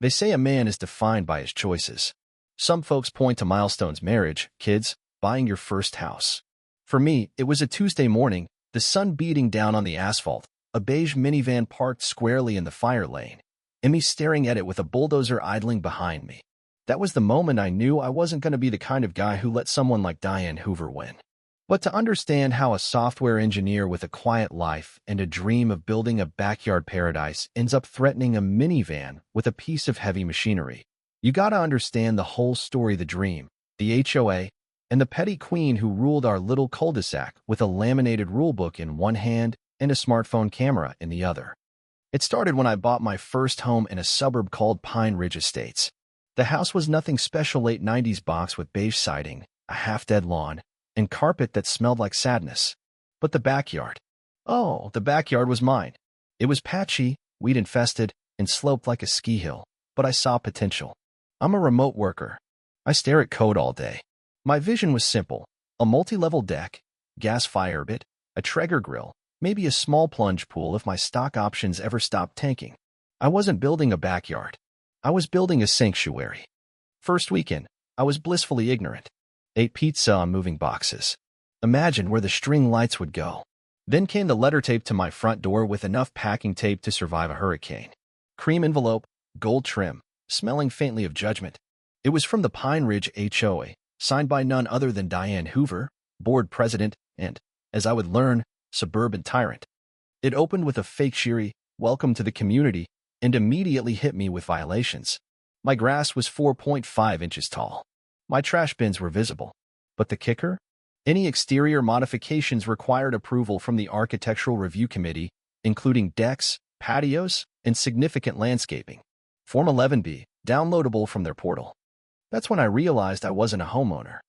They say a man is defined by his choices. Some folks point to milestones: marriage, kids, buying your first house. For me, it was a Tuesday morning, the sun beating down on the asphalt, a beige minivan parked squarely in the fire lane, and me staring at it with a bulldozer idling behind me. That was the moment I knew I wasn't going to be the kind of guy who let someone like Diane Hoover win. But to understand how a software engineer with a quiet life and a dream of building a backyard paradise ends up threatening a minivan with a piece of heavy machinery, you gotta understand the whole story: the dream, the HOA, and the petty queen who ruled our little cul-de-sac with a laminated rulebook in one hand and a smartphone camera in the other. It started when I bought my first home in a suburb called Pine Ridge Estates. The house was nothing special: late 90s box with beige siding, a half-dead lawn, and carpet that smelled like sadness. But the backyard. Oh, the backyard was mine. It was patchy, weed-infested, and sloped like a ski hill, but I saw potential. I'm a remote worker. I stare at code all day. My vision was simple: a multi-level deck, gas fire pit, a Traeger grill, maybe a small plunge pool if my stock options ever stopped tanking. I wasn't building a backyard. I was building a sanctuary. First weekend, I was blissfully ignorant. Ate pizza on moving boxes. Imagined where the string lights would go. Then came the letter taped to my front door with enough packing tape to survive a hurricane. Cream envelope, gold trim, smelling faintly of judgment. It was from the Pine Ridge HOA, signed by none other than Diane Hoover, board president, and, as I would learn, suburban tyrant. It opened with a fake cheery "Welcome to the community" and immediately hit me with violations. My grass was 4.5 inches tall. My trash bins were visible. But the kicker? Any exterior modifications required approval from the Architectural Review Committee, including decks, patios, and significant landscaping. Form 11B, downloadable from their portal. That's when I realized I wasn't a homeowner.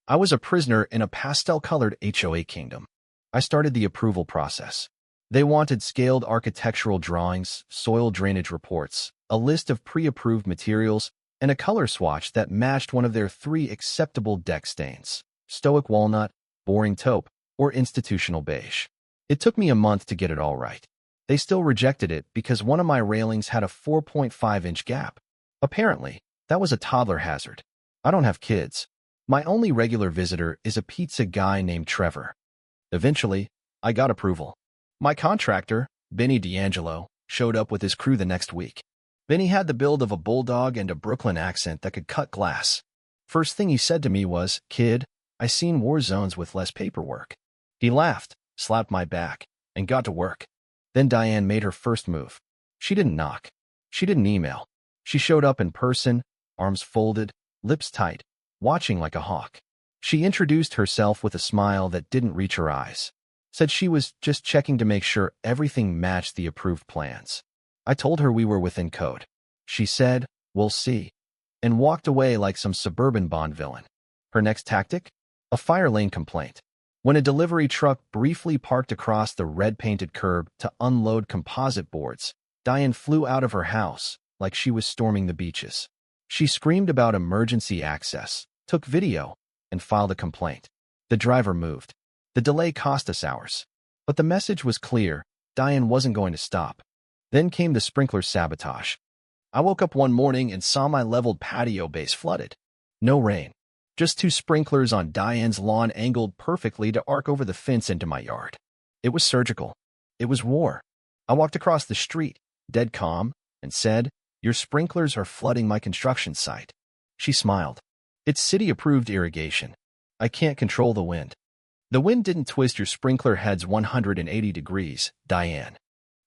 I was a prisoner in a pastel-colored HOA kingdom. I started the approval process. They wanted scaled architectural drawings, soil drainage reports, a list of pre-approved materials, and a color swatch that matched one of their 3 acceptable deck stains: stoic walnut, boring taupe, or institutional beige. It took me a month to get it all right. They still rejected it because one of my railings had a 4.5-inch gap. Apparently, that was a toddler hazard. I don't have kids. My only regular visitor is a pizza guy named Trevor. Eventually, I got approval. My contractor, Benny D'Angelo, showed up with his crew the next week. Benny had the build of a bulldog and a Brooklyn accent that could cut glass. First thing he said to me was, "Kid, I seen war zones with less paperwork." He laughed, slapped my back, and got to work. Then Diane made her first move. She didn't knock. She didn't email. She showed up in person, arms folded, lips tight, watching like a hawk. She introduced herself with a smile that didn't reach her eyes. Said she was just checking to make sure everything matched the approved plans. I told her we were within code. She said, "We'll see," and walked away like some suburban Bond villain. Her next tactic? A fire lane complaint. When a delivery truck briefly parked across the red-painted curb to unload composite boards, Diane flew out of her house like she was storming the beaches. She screamed about emergency access, took video, and filed a complaint. The driver moved. The delay cost us hours. But the message was clear: Diane wasn't going to stop. Then came the sprinkler sabotage. I woke up one morning and saw my leveled patio base flooded. No rain. Just 2 sprinklers on Diane's lawn angled perfectly to arc over the fence into my yard. It was surgical. It was war. I walked across the street, dead calm, and said, "Your sprinklers are flooding my construction site." She smiled. "It's city-approved irrigation. I can't control the wind." "The wind didn't twist your sprinkler heads 180 degrees, Diane."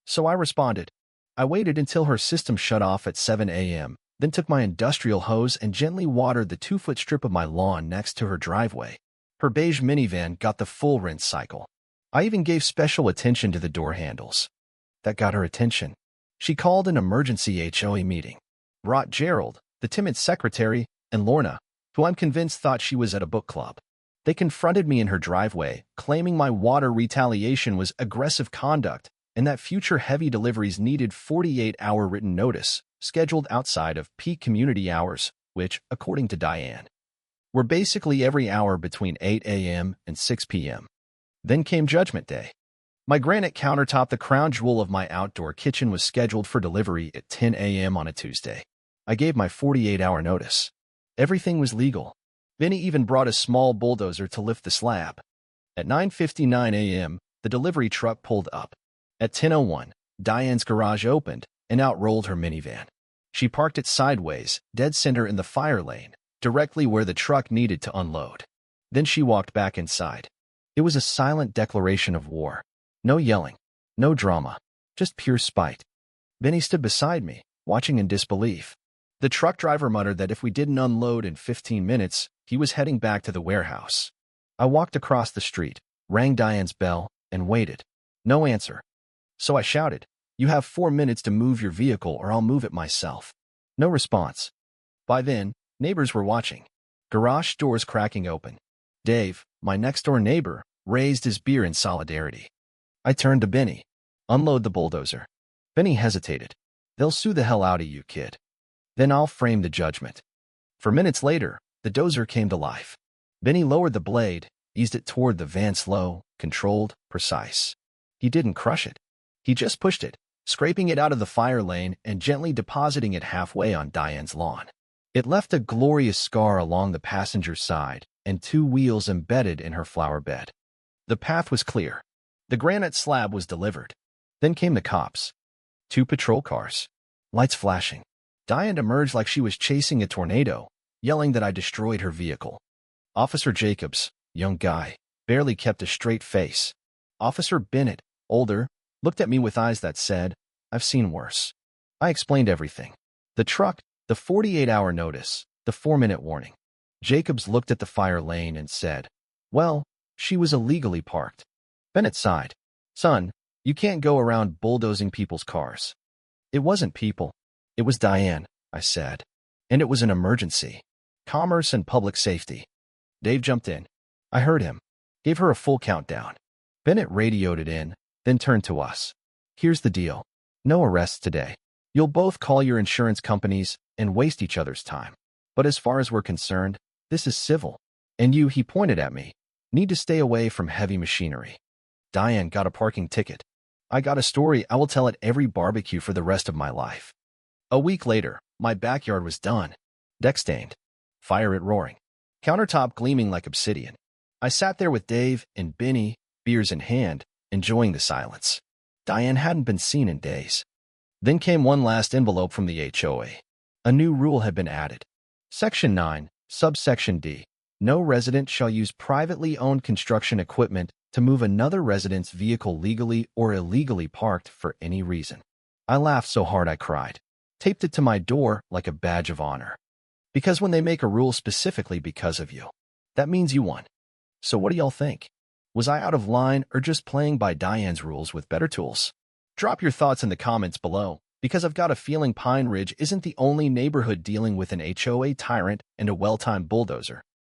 So I responded. I waited until her system shut off at 7 a.m., then took my industrial hose and gently watered the 2-foot strip of my lawn next to her driveway. Her beige minivan got the full rinse cycle. I even gave special attention to the door handles. That got her attention. She called an emergency HOA meeting. Brought Gerald, the timid secretary, and Lorna, who I'm convinced thought she was at a book club. They confronted me in her driveway, claiming my water retaliation was aggressive conduct and that future heavy deliveries needed 48-hour written notice, scheduled outside of peak community hours, which, according to Diane, were basically every hour between 8 a.m. and 6 p.m. Then came Judgment Day. My granite countertop, the crown jewel of my outdoor kitchen, was scheduled for delivery at 10 a.m. on a Tuesday. I gave my 48-hour notice. Everything was legal. Vinny even brought a small bulldozer to lift the slab. At 9:59 a.m., the delivery truck pulled up. At 10:01, Diane's garage opened, and out rolled her minivan. She parked it sideways, dead center in the fire lane, directly where the truck needed to unload. Then she walked back inside. It was a silent declaration of war. No yelling, no drama, just pure spite. Vinny stood beside me, watching in disbelief. The truck driver muttered that if we didn't unload in 15 minutes, he was heading back to the warehouse. I walked across the street, rang Diane's bell, and waited. No answer. So I shouted, "You have 4 minutes to move your vehicle or I'll move it myself." No response. By then, neighbors were watching. Garage doors cracking open. Dave, my next-door neighbor, raised his beer in solidarity. I turned to Benny. "Unload the bulldozer." Benny hesitated. "They'll sue the hell out of you, kid. Then I'll frame the judgment." For minutes later, the dozer came to life. Benny lowered the blade, eased it toward the van slow, controlled, precise. He didn't crush it. He just pushed it, scraping it out of the fire lane and gently depositing it halfway on Diane's lawn. It left a glorious scar along the passenger side and 2 wheels embedded in her flower bed. The path was clear. The granite slab was delivered. Then came the cops. 2 patrol cars. Lights flashing. Diane emerged like she was chasing a tornado, yelling that I destroyed her vehicle. Officer Jacobs, young guy, barely kept a straight face. Officer Bennett, older, looked at me with eyes that said, "I've seen worse." I explained everything. The truck, the 48-hour notice, the 4-minute warning. Jacobs looked at the fire lane and said, "Well, she was illegally parked." Bennett sighed. "Son, you can't go around bulldozing people's cars." "It wasn't people. It was Diane," I said. "And it was an emergency. Commerce and public safety." Dave jumped in. I heard him. Gave her a full countdown. Bennett radioed it in, then turned to us. "Here's the deal. No arrests today. You'll both call your insurance companies and waste each other's time. But as far as we're concerned, this is civil. And you," he pointed at me, "need to stay away from heavy machinery." Diane got a parking ticket. I got a story I will tell at every barbecue for the rest of my life. A week later, my backyard was done. Deck stained. Fire it roaring. Countertop gleaming like obsidian. I sat there with Dave and Benny, beers in hand, enjoying the silence. Diane hadn't been seen in days. Then came one last envelope from the HOA. A new rule had been added. Section 9, subsection D. No resident shall use privately owned construction equipment to move another resident's vehicle legally or illegally parked for any reason. I laughed so hard I cried. Taped it to my door like a badge of honor. Because when they make a rule specifically because of you, that means you won. So what do y'all think? Was I out of line or just playing by Diane's rules with better tools? Drop your thoughts in the comments below, because I've got a feeling Pine Ridge isn't the only neighborhood dealing with an HOA tyrant and a well-timed bulldozer.